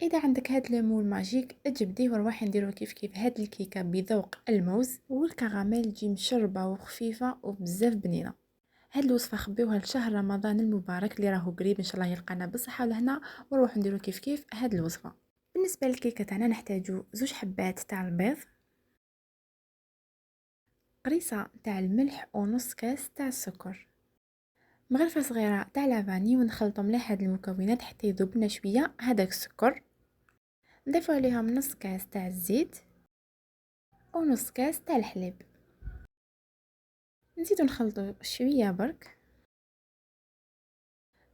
اذا عندك هاد ليمون ماجيك اجبديه ونروح نديرو كيف هاد الكيكه بذوق الموز والكراميل، تجي مشربه وخفيفه وبزاف بنينه. هاد الوصفه خبيوها لشهر رمضان المبارك اللي راهو قريب ان شاء الله يلقانا بالصحه والهنا، ونروح نديرو كيف هاد الوصفه. بالنسبه للكيكه تاعنا نحتاجو 2 حبات تاع البيض، قريصه تاع الملح ونص كاس تاع السكر، مغرفه صغيره تاع لافاني، ونخلطو مليح هاد المكونات حتى يذوب لنا شويه هذاك السكر. نضيفو عليهم نص كاس تاع الزيت ونص كاس تاع الحليب، نزيدو نخلطو شويه برك.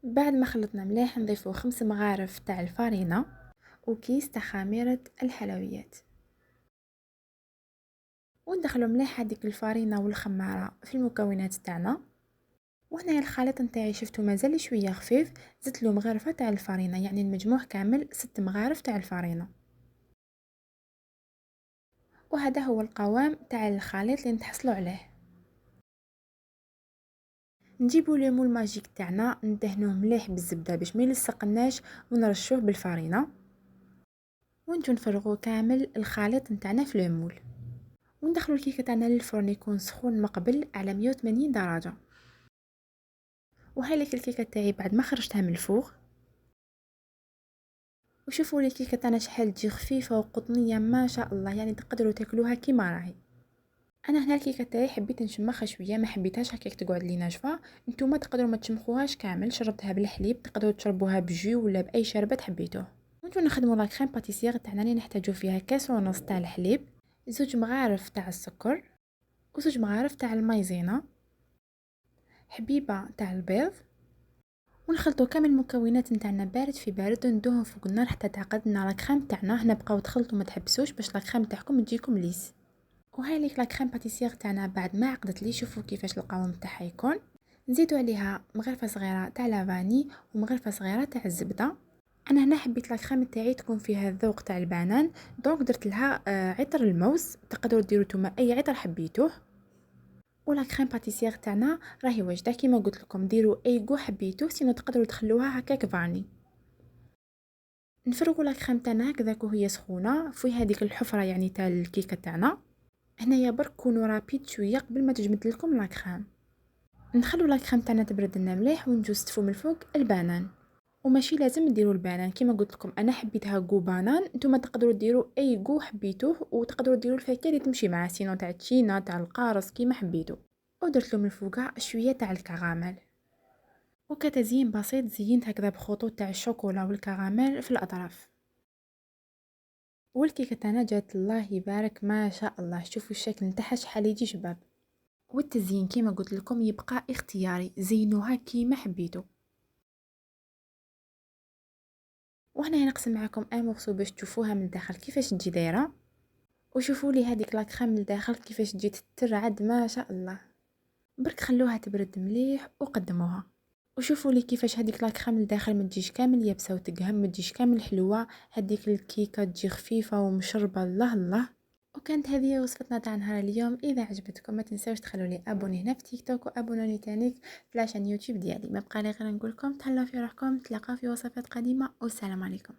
بعد ما خلطنا مليح نضيفو 5 مغارف تاع الفارينه وكيس تاع خميره الحلويات، وندخلو مليح هذيك الفارينه والخماره في المكونات تاعنا. وهنايا الخليط نتاعي شفتو مازال شويه خفيف، زدتلو مغرفه تاع الفارينه، يعني المجموع كامل 6 مغارف تاع الفارينه. وهذا هو القوام تاع الخليط اللي نتحصلوا عليه. نجيبو ليمون ماجيك تاعنا ندهنوه مليح بالزبده باش ما يلصقناش، ونرشوه بالفارينه، ونجو نفرغو كامل الخليط نتاعنا في المول، وندخلو الكيكه تاعنا للفرن يكون سخون مقبل على 180 درجه. وهاي لك الكيكه تاعي بعد ما خرجتها من الفوغ، وشوفوا لي الكيكه تاعنا شحال تجي خفيفه وقطنيه ما شاء الله، يعني تقدروا تاكلوها كيما راهي. انا هنا الكيكه تاعي حبيت نشمخها شويه، ما حبيتهاش هكاك تقعد لي ناشفه. نتوما تقدروا ما تشمخوهاش كامل، شربتها بالحليب، تقدروا تشربوها بجو ولا باي شربات حبيتوه. ونجو نخدموا لا كريم باتيسير تاعنا اللي نحتاجو فيها كاس ونص تاع الحليب، 2 مغارف تاع السكر، و2 مغارف تاع المايزينا، حبيبه تاع البيض. ونخلطوا كامل المكونات نتاعنا بارد في بارد، وندوهم فوق النار حتى تعقد لنا لا كريم تاعنا. هنا بقاو تخلطوا ما تحبسوش باش لا كريم تاعكم تجيكم ليس. وهاي ليك لا كريم باتيسير تاعنا بعد ما عقدت لي، شوفوا كيفاش القوام تاعها يكون. نزيدوا عليها مغرفه صغيره تاع لافاني ومغرفه صغيره تاع الزبده. انا هنا حبيت لا كريم تاعي تكون فيها الذوق تاع البنان، دونك درت لها عطر الموز، تقدروا ديروا نتوما اي عطر حبيتوه. ولا كريم باتيسير تاعنا راهي واجده كيما قلت لكم، ديروا اي جو حبيتوه، سينو تقدروا تخلوها هكاك فاني. نفرغوا لا كريم تاعنا هكذاك وهي سخونه في هذيك الحفره يعني تاع الكيكه تاعنا. هنايا برك كونوا رابيد شويه قبل ما تجمد لكم لا كريم. نخلو لا كريم تاعنا تبرد لنا مليح، ونجو نستفو من الفوق البنان. وماشي لازم نديروا البنان كيما قلت لكم، انا حبيتها جو بنان، نتوما تقدروا ديروا اي جو حبيتوه، وتقدروا ديروا الفاكهه اللي تمشي معاه، سينو تاع التشينا تاع القارص كيما حبيتو. ودرت له من الفوق شويه تاع الكراميل، وكتزيين بسيط زينت هكذا بخطوط تاع الشوكولا والكراميل في الاطراف. والكيكه تاعنا جات الله يبارك ما شاء الله، شوفوا الشكل نتاعها شحال يجي شباب. والتزيين كيما قلت لكم يبقى اختياري، زينوها كيما حبيتو. وهنا نقسم معكم مورسو باش تشوفوها من الداخل كيفاش تجي دايره، وشوفوا لي هذيك لا كريم من الداخل كيفاش تجي ترعد ما شاء الله. برك خلوها تبرد مليح وقدموها، وشوفوا لي كيفاش هذيك لا كريم من الداخل ما تجيش كامل يابسه وتقهم، ما تجيش كامل حلوه، هذيك الكيكه تجي خفيفه ومشربه الله الله. وكانت هذه وصفتنا تاع نهار اليوم. اذا عجبتكم ما تنساوش تخلوا لي ابوني هنا في تيك توك، وابونوني تانيك في لاشين يوتيوب ديالي. ما بقى لي غير نقول لكم تهلاو في روحكم، تلاقاو في وصفات قديمه، والسلام عليكم.